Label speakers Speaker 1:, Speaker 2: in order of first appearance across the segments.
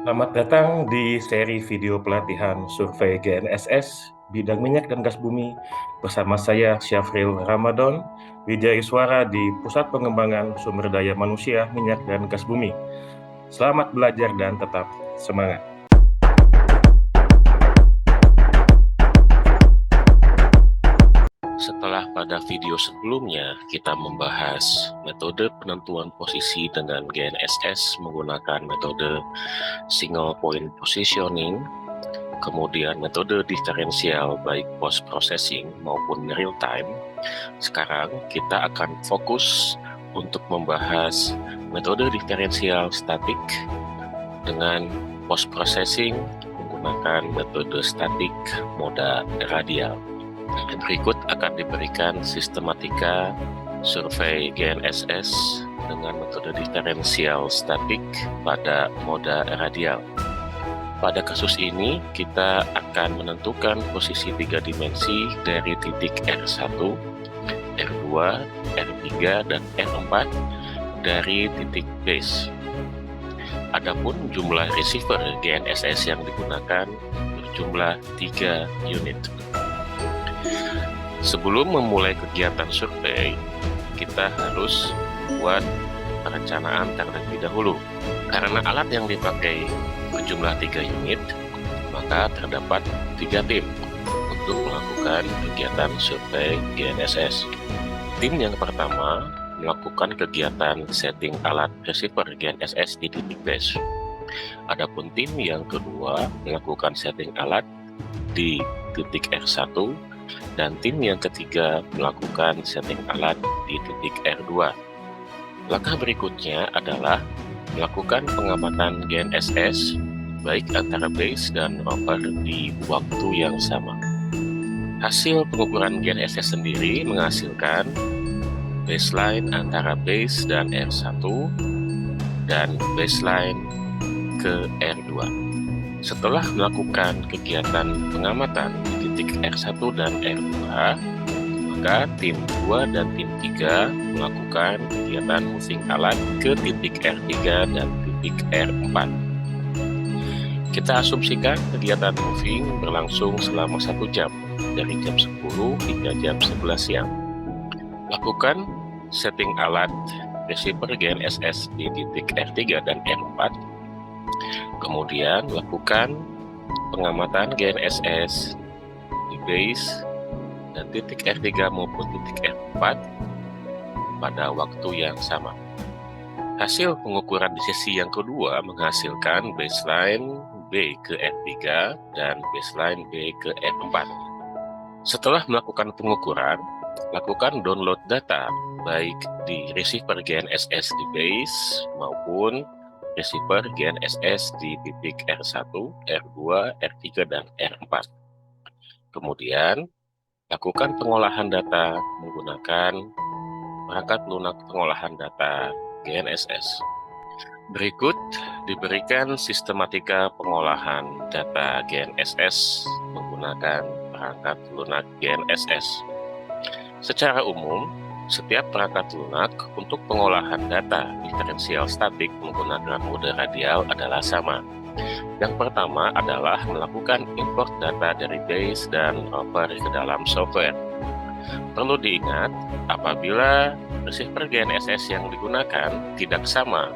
Speaker 1: Selamat datang di seri video pelatihan survei GNSS bidang minyak dan gas bumi bersama saya Syafril Ramadan, Wijaiswara di Pusat Pengembangan Sumber Daya Manusia Minyak dan Gas Bumi. Selamat belajar dan tetap semangat.
Speaker 2: Setelah pada video sebelumnya kita membahas metode penentuan posisi dengan GNSS menggunakan metode single point positioning, kemudian metode diferensial baik post processing maupun real time. Sekarang kita akan fokus untuk membahas metode diferensial statik dengan post processing menggunakan metode statik moda radial. Berikut akan diberikan sistematika survei GNSS dengan metode diferensial statik pada moda radial. Pada kasus ini, kita akan menentukan posisi 3 dimensi dari titik R1, R2, R3, dan R4 dari titik base. Adapun jumlah receiver GNSS yang digunakan berjumlah 3 unit. Sebelum memulai kegiatan survei, kita harus buat perencanaan terlebih dahulu. Karena alat yang dipakai berjumlah 3 unit, maka terdapat 3 tim untuk melakukan kegiatan survei GNSS. Tim yang pertama melakukan kegiatan setting alat receiver GNSS di titik base. Adapun tim yang kedua melakukan setting alat di titik R1, dan tim yang ketiga melakukan setting alat di titik R2. Langkah berikutnya adalah melakukan pengamatan GNSS baik antara base dan rover di waktu yang sama. Hasil pengukuran GNSS sendiri menghasilkan baseline antara base dan R1 dan baseline ke R2. Setelah melakukan kegiatan pengamatan di titik R1 dan R2, maka tim 2 dan tim 3 melakukan kegiatan moving alat ke titik R3 dan titik R4. Kita asumsikan kegiatan moving berlangsung selama 1 jam, dari jam 10 hingga jam 11 siang. Lakukan setting alat receiver GNSS di titik R3 dan R4. Kemudian lakukan pengamatan GNSS di base dan titik R3 maupun titik R4 pada waktu yang sama. Hasil pengukuran di sesi yang kedua menghasilkan baseline B ke R3 dan baseline B ke R4. Setelah melakukan pengukuran, lakukan download data baik di receiver GNSS di base maupun receiver GNSS di titik R1, R2, R3, dan R4. Kemudian, lakukan pengolahan data menggunakan perangkat lunak pengolahan data GNSS. Berikut diberikan sistematika pengolahan data GNSS menggunakan perangkat lunak GNSS. Secara umum, setiap perangkat lunak untuk pengolahan data diferensial statik menggunakan mode radial adalah sama. Yang pertama adalah melakukan import data dari base dan rover ke dalam software. Perlu diingat, apabila receiver GNSS yang digunakan tidak sama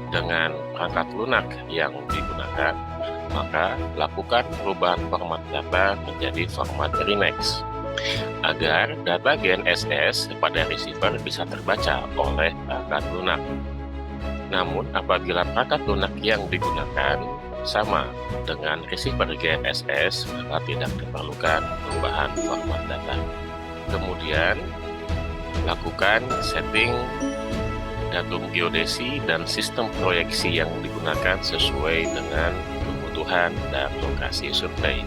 Speaker 2: dengan perangkat lunak yang digunakan, maka lakukan perubahan format data menjadi format Remax agar data GNSS pada receiver bisa terbaca oleh perangkat lunak. Namun apabila perangkat lunak yang digunakan sama dengan receiver GNSS, maka tidak diperlukan perubahan format data. Kemudian lakukan setting datum geodesi dan sistem proyeksi yang digunakan sesuai dengan kebutuhan dan lokasi survei.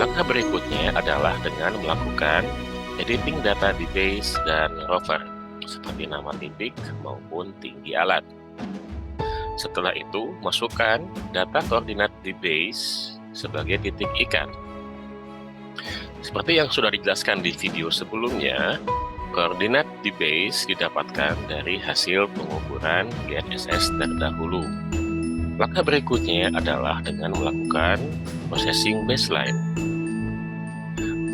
Speaker 2: Langkah berikutnya adalah dengan melakukan editing data di base dan rover, seperti nama titik maupun tinggi alat. Setelah itu, masukkan data koordinat di base sebagai titik ikat. Seperti yang sudah dijelaskan di video sebelumnya, koordinat di base didapatkan dari hasil pengukuran GNSS terdahulu. Langkah berikutnya adalah dengan melakukan processing baseline.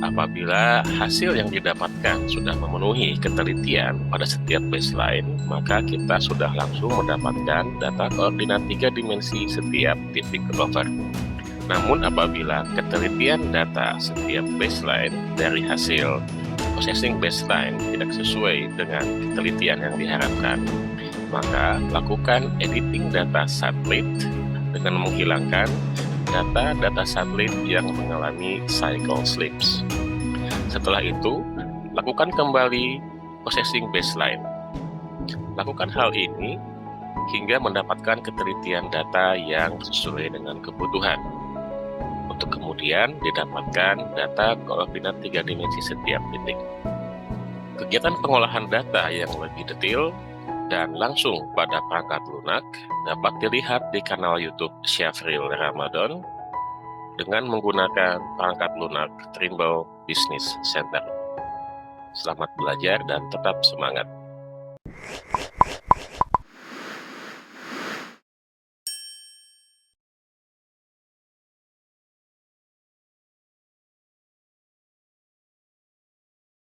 Speaker 2: Apabila hasil yang didapatkan sudah memenuhi ketelitian pada setiap baseline, maka kita sudah langsung mendapatkan data koordinat 3 dimensi setiap titik rover. Namun apabila ketelitian data setiap baseline dari hasil processing baseline tidak sesuai dengan ketelitian yang diharapkan, maka lakukan editing data satelit dengan menghilangkan data satelit yang mengalami cycle slips. Setelah itu, lakukan kembali processing baseline. Lakukan hal ini hingga mendapatkan ketelitian data yang sesuai dengan kebutuhan. Untuk kemudian didapatkan data koordinat 3 dimensi setiap titik. Kegiatan pengolahan data yang lebih detail dan langsung pada perangkat lunak dapat dilihat di kanal YouTube Syafril Ramadan dengan menggunakan perangkat lunak Trimble Business Center. Selamat belajar dan tetap semangat.